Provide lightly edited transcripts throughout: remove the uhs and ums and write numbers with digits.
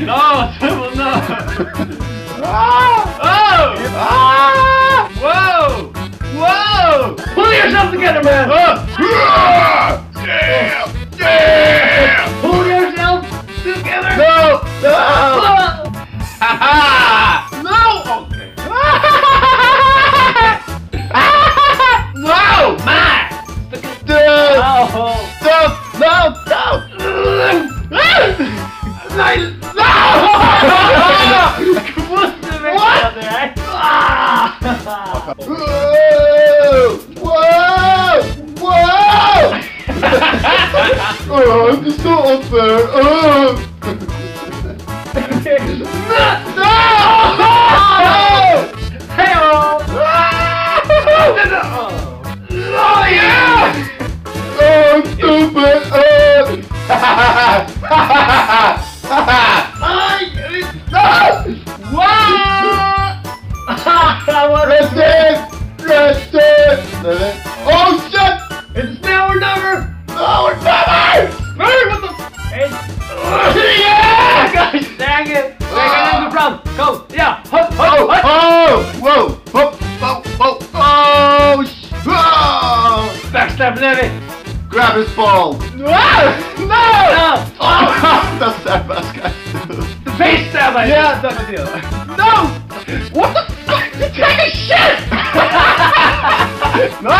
No, Simon, no! Whoa! Whoa! Pull yourself together, man! Yeah! Pull yourself together! No! No! Haha! No! Okay. No! Man! Dude! Oh! Stop! No! Stop! What? Whoa! Whoa! Oh, I'm just so unfair. No! Hey-o! Oh, yeah! Oh, I'm stupid! That's it! That's it! Oh, shit! It's now or never! No, it's never! What the? Yeah! Gosh dang it! Okay, get in the front. Go. Yeah. Hup, Oh, hup, hup. oh! Whoa! Oh, oh, oh, oh! Oh! Backstab Levi. Grab his ball! No! Oh! That's that best guy. The face stab. Yeah, that's the deal. No! What the fuck? You take a shit! No!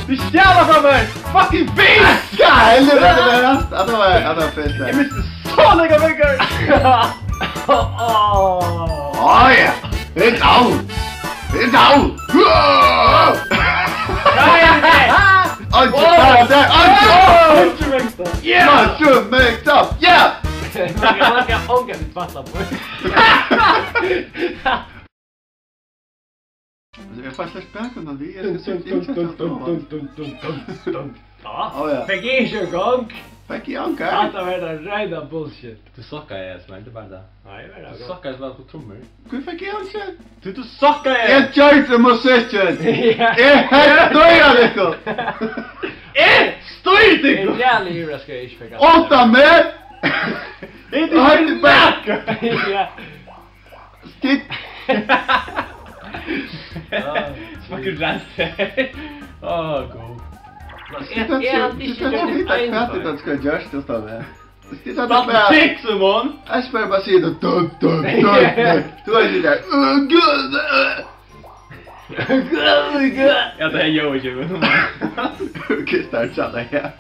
You stjälar från mig! Fucking beast! Ja, helvete det där! Att det var fest där. Jag missade så många väggar! Oh yeah! It's out! It's out! Yeah! Mushroom mixed up! Yeah! Man ska ånga sitt vatten på. Jag får slash back on the Ja, Peggy kör gång. Becky Anka. Allt är värda rena bullshit. Du suckar jag som inte bara det. Nej, det är Du det. suckar som på trummor. Hur fick jag inte? Du suckar jag! Jag kör inte musiken! Jag stöjar liksom! Stöj dig! En jävla djura ska jag inte fick. 8 med! Inte Inte back! Ja. Stitt! Fucking rante. Åh, god. Stitt att fettigt att ska görs det stå med. Stitt att Vad med! fick Simon? Jag spelar bara säga dun dun dun. Du är det där. Ja, det är jag och Jimmy. Okej, start chatta här.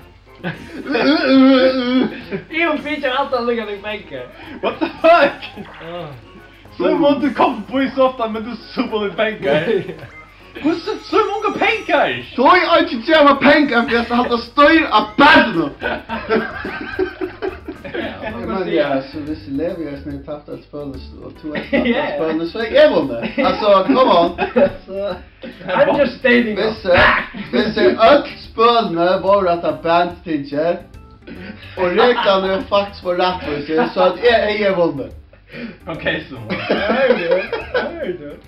Ion feature allt att ligga i bänken. What the fuck? Simon, du kom på i soffan men du sov i bänkar. Hur så många pengar? Så är inte jävla pengar för jag ska hålla styr av banden. Men ja, så hvis lever jag som är tappt att spela och tog att spela så är jag det. Alltså, come on. I'm just stating Hvis öll spelna var att ha bandtinger och räknar nu faktiskt var rättvis så att jag är vunnen. Okej, Simon. I heard it.